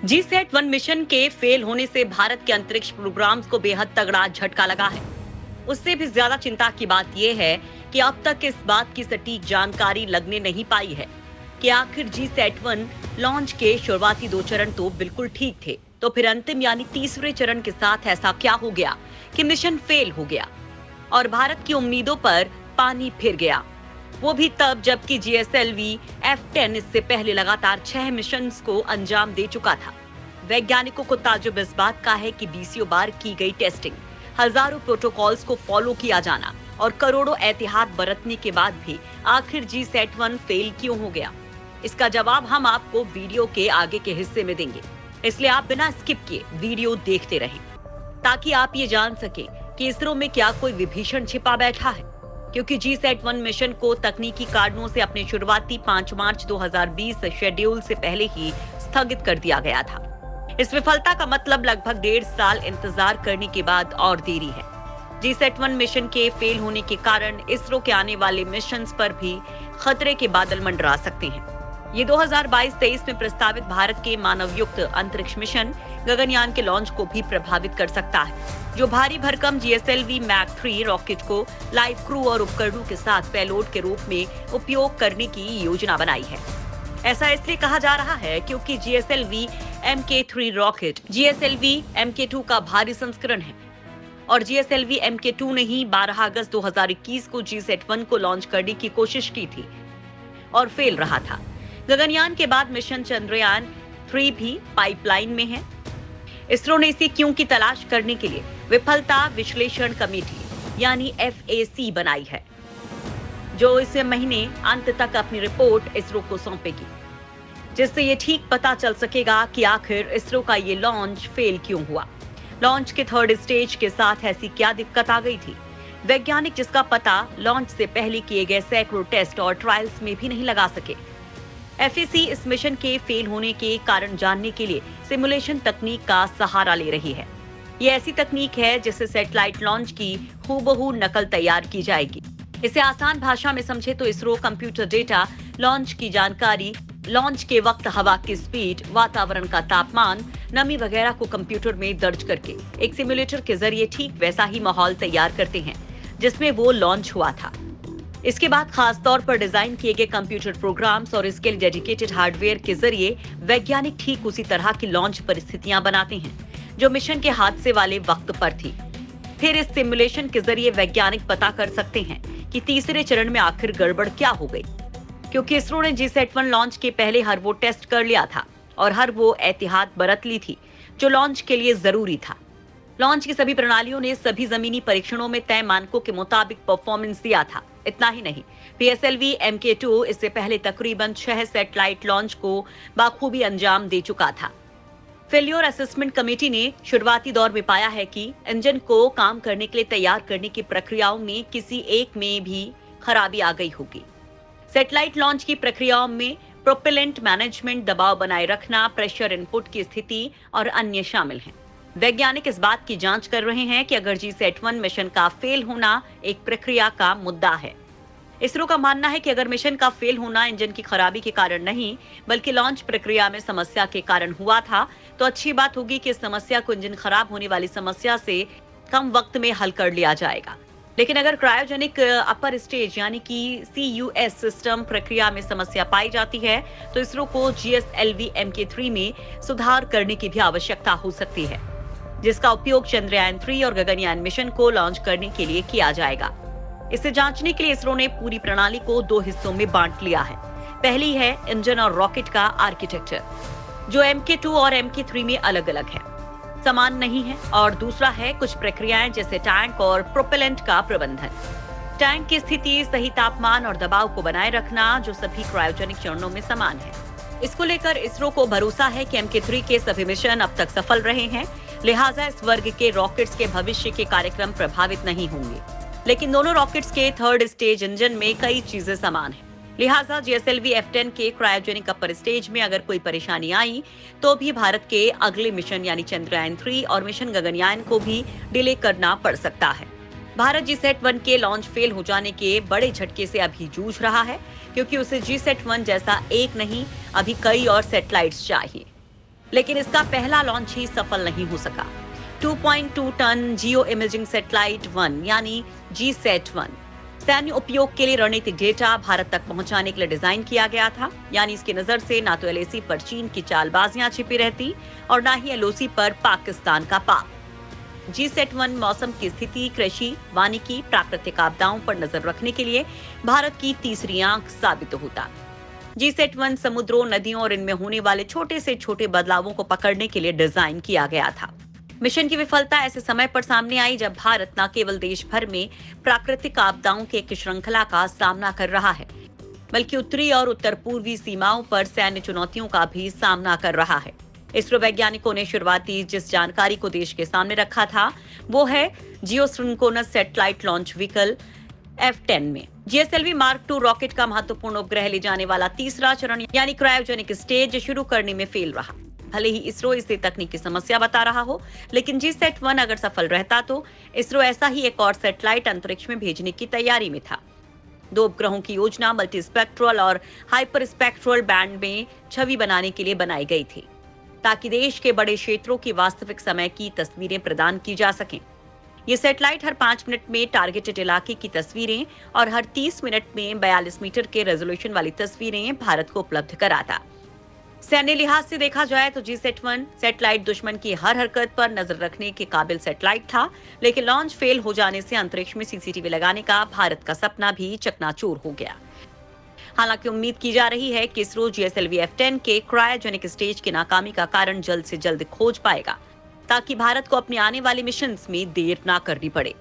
GSAT-1 mission के fail होने से भारत के अंतरिक्ष प्रोग्राम्स को बेहद तगड़ा झटका लगा है। उससे भी ज्यादा चिंता की बात यह है कि अब तक इस बात की सटीक जानकारी लगने नहीं पाई है कि आखिर GSAT-1 लॉन्च के शुरुआती 2 चरण तो बिल्कुल ठीक थे, तो फिर अंतिम यानी तीसरे चरण के साथ ऐसा क्या हो गया कि मिशन फेल हो गया और भारत की उम्मीदों पर पानी फिर गया। वो भी तब जबकि GSLV F10 इससे पहले लगातार 6 मिशंस को अंजाम दे चुका था। वैज्ञानिकों को ताज्जुब इस बात का है कि बीसियों बार की गई टेस्टिंग, हजारों प्रोटोकॉल्स को फॉलो किया जाना और करोड़ों एहतियात बरतने के बाद भी आखिर GSAT-1 फेल क्यों हो गया। इसका जवाब हम आपको वीडियो के आगे के हिस्से में देंगे, इसलिए आप बिना स्किप किए वीडियो देखते रहें ताकि आप ये जान सकें कि इसरो में क्या कोई विभीषण छिपा बैठा है, क्योंकि GSAT-1 मिशन को तकनीकी कारणों से अपने शुरुआती 5 मार्च 2020 शेड्यूल से पहले ही स्थगित कर दिया गया था। इस विफलता का मतलब लगभग 1.5 साल इंतजार करने के बाद और देरी है। GSAT-1 मिशन के फेल होने के कारण इसरो के आने वाले मिशंस पर भी खतरे के बादल मंडरा सकते हैं। ये 2022-23 में प्रस्तावित भारत के मानवयुक्त अंतरिक्ष मिशन गगनयान के लॉन्च को भी प्रभावित कर सकता है, जो भारी भरकम GSLV Mach 3 रॉकेट को लाइव क्रू और उपकरणों के साथ पेलोड के रूप में उपयोग करने की योजना बनाई है। ऐसा इसलिए कहा जा रहा है क्योंकि GSLV Mk3 rocket GSLV Mk2 का भारी संस्करण है और GSLV Mk2 ने ही 12 अगस्त 2021 को GSAT-1 को लॉन्च करने की कोशिश की थी और फेल रहा था। गगनयान के बाद मिशन चंद्रयान 3 भी पाइपलाइन में है। इसरो ने इसी क्यों की तलाश करने के लिए विफलता विश्लेषण कमेटी यानी FAC बनाई है, जो इस महीने अंत तक अपनी रिपोर्ट इसरो को सौंपेगी, जिससे ये ठीक पता चल सकेगा कि आखिर इसरो का ये लॉन्च फेल क्यों हुआ। लॉन्च के 3rd स्टेज के साथ ऐसी क्या दिक्कत आ गई थी, वैज्ञानिक जिसका पता लॉन्च से पहले किए गए सैकड़ों टेस्ट और ट्रायल्स में भी नहीं लगा सके। FAC इस मिशन के फेल होने के कारण जानने के लिए सिमुलेशन तकनीक का सहारा ले रही है। ये ऐसी तकनीक है जिससे सैटेलाइट लॉन्च की हूबहू नकल तैयार की जाएगी। इसे आसान भाषा में समझे तो इसरो कंप्यूटर डेटा, लॉन्च की जानकारी, लॉन्च के वक्त हवा की स्पीड, वातावरण का तापमान, नमी वगैरह को कंप्यूटर में दर्ज करके एक सिमुलेटर के जरिए ठीक वैसा ही माहौल तैयार करते हैं जिसमें वो लॉन्च हुआ था। इसके बाद खास तौर पर डिजाइन किए गए कंप्यूटर प्रोग्राम्स और इसके लिए डेडिकेटेड हार्डवेयर के जरिए वैज्ञानिक ठीक उसी तरह की लॉन्च परिस्थितियां बनाते हैं जो मिशन के हादसे वाले वक्त पर थी। फिर इस सिमुलेशन के जरिए वैज्ञानिक पता कर सकते हैं कि तीसरे चरण में आखिर गड़बड़ क्या हो गई, क्योंकि इसरो ने GSAT-1 लॉन्च के पहले हर वो टेस्ट कर लिया था और हर वो एहतियात बरत ली थी जो लॉन्च के लिए जरूरी था। लॉन्च की सभी प्रणालियों ने सभी जमीनी परीक्षणों में तय मानकों के मुताबिक परफॉर्मेंस दिया था। इतना ही नहीं, PSLV Mk2 इससे पहले तकरीबन 6 सैटेलाइट लॉन्च को बाखूबी अंजाम दे चुका था। फेल्योर असेसमेंट कमेटी ने शुरुआती दौर में पाया है कि इंजन को काम करने के लिए तैयार करने की प्रक्रियाओं में किसी एक में भी खराबी आ गई होगी। सैटेलाइट लॉन्च की प्रक्रियाओं में प्रोपेलेंट मैनेजमेंट, दबाव बनाए रखना, प्रेशर इनपुट की स्थिति और अन्य शामिल हैं। वैज्ञानिक इस बात की जांच कर रहे हैं कि अगर GSAT-1 मिशन का फेल होना एक प्रक्रिया का मुद्दा है। इसरो का मानना है कि अगर मिशन का फेल होना इंजन की खराबी के कारण नहीं बल्कि लॉन्च प्रक्रिया में समस्या के कारण हुआ था, तो अच्छी बात होगी कि इस समस्या को इंजन खराब होने वाली समस्या से कम वक्त में हल कर लिया जाएगा। लेकिन अगर क्रायोजेनिक अपर स्टेज यानी कि CUS सिस्टम प्रक्रिया में समस्या पाई जाती है तो इसरो को GSLV Mk3 में सुधार करने की भी आवश्यकता हो सकती है, जिसका उपयोग चंद्रयान 3 और गगनयान मिशन को लॉन्च करने के लिए किया जाएगा। इसे जांचने के लिए इसरो ने पूरी प्रणाली को 2 हिस्सों में बांट लिया है। पहली है इंजन और रॉकेट का आर्किटेक्चर, जो Mk2 और Mk3 में अलग अलग है, समान नहीं है, और दूसरा है कुछ प्रक्रियाएं जैसे टैंक और प्रोपेलेंट का प्रबंधन। टैंक की स्थिति, सही तापमान और दबाव को बनाए रखना, जो सभी क्रायोजेनिक चरणों में समान है। इसको लेकर इसरो को भरोसा है कि Mk3 के सभी मिशन अब तक सफल रहे हैं, लिहाजा इस वर्ग के रॉकेट्स के भविष्य के कार्यक्रम प्रभावित नहीं होंगे। लेकिन दोनों रॉकेट्स के 3rd स्टेज इंजन में कई चीजें समान हैं, लिहाजा GSLV F10 के क्रायोजेनिक अपर स्टेज में अगर कोई परेशानी आई तो भी भारत के अगले मिशन यानी चंद्रयान 3 और मिशन गगनयान को भी डिले करना पड़ सकता है। भारत GSAT-1 के लॉन्च फेल हो जाने के बड़े झटके से अभी जूझ रहा है, क्योंकि उसे GSAT-1 जैसा एक नहीं, अभी कई और सैटेलाइट्स चाहिए। लेकिन इसका पहला लॉन्च ही सफल नहीं हो सका। 2.2 टन जियो इमेजिंग सैटेलाइट 1 यानी GSAT-1 सैन्य उपयोग के लिए रणनीतिक डेटा भारत तक पहुंचाने के लिए डिजाइन किया गया था। यानी इसकी नजर से ना तो LAC पर चीन की चालबाजियां छिपी रहती और ना ही LOC पर पाकिस्तान का पाप। GSAT-1 मौसम की स्थिति, कृषि, वानिकी, प्राकृतिक आपदाओं पर नजर रखने के लिए भारत की तीसरी आंख साबित होता। GSAT-1 समुद्रों, नदियों और इनमें होने वाले छोटे से छोटे बदलावों को पकड़ने के लिए डिजाइन किया गया था। मिशन की विफलता ऐसे समय पर सामने आई जब भारत न केवल देश भर में प्राकृतिक आपदाओं की एक श्रृंखला का सामना कर रहा है, बल्कि उत्तरी और उत्तर पूर्वी सीमाओं पर सैन्य चुनौतियों का भी सामना कर रहा है। इसरो वैज्ञानिकों ने शुरुआती जिस जानकारी को देश के सामने रखा था, वो है geosynchronous satellite launch vehicle F10 में GSLV Mark II रॉकेट का महत्वपूर्ण उपग्रह ले जाने वाला तीसरा चरण यानी क्रायोजेनिक स्टेज शुरू करने में फेल रहा। भले ही इसरो इसे तकनीकी समस्या बता रहा हो, लेकिन GSAT-1 अगर सफल रहता तो इसरो ऐसा ही एक और सैटेलाइट अंतरिक्ष में भेजने की तैयारी में था। 2 उपग्रहों की योजना मल्टी स्पेक्ट्रल और हाइपर स्पेक्ट्रल बैंड में छवि बनाने के लिए बनाई गई थी, ताकि देश के बड़े क्षेत्रों की वास्तविक समय की तस्वीरें प्रदान की जा सकें। ये सैटेलाइट हर 5 मिनट में टारगेटेड इलाके की तस्वीरें और हर 30 मिनट में 42 मीटर के रेजोल्यूशन वाली तस्वीरें भारत को उपलब्ध कराता। सैन्य लिहाज से देखा जाए तो GSAT-1 सैटेलाइट दुश्मन की हर हरकत पर नजर रखने के काबिल सैटेलाइट था, लेकिन लॉन्च फेल हो जाने से अंतरिक्ष में CCTV लगाने का भारत का सपना भी चकनाचूर हो गया। हालांकि उम्मीद की जा रही है कि इसरो GSLV F10 के क्रायोजेनिक स्टेज की नाकामी का कारण जल्द से जल्द खोज पाएगा, ताकि भारत को अपने आने वाले मिशंस में देर ना करनी पड़े।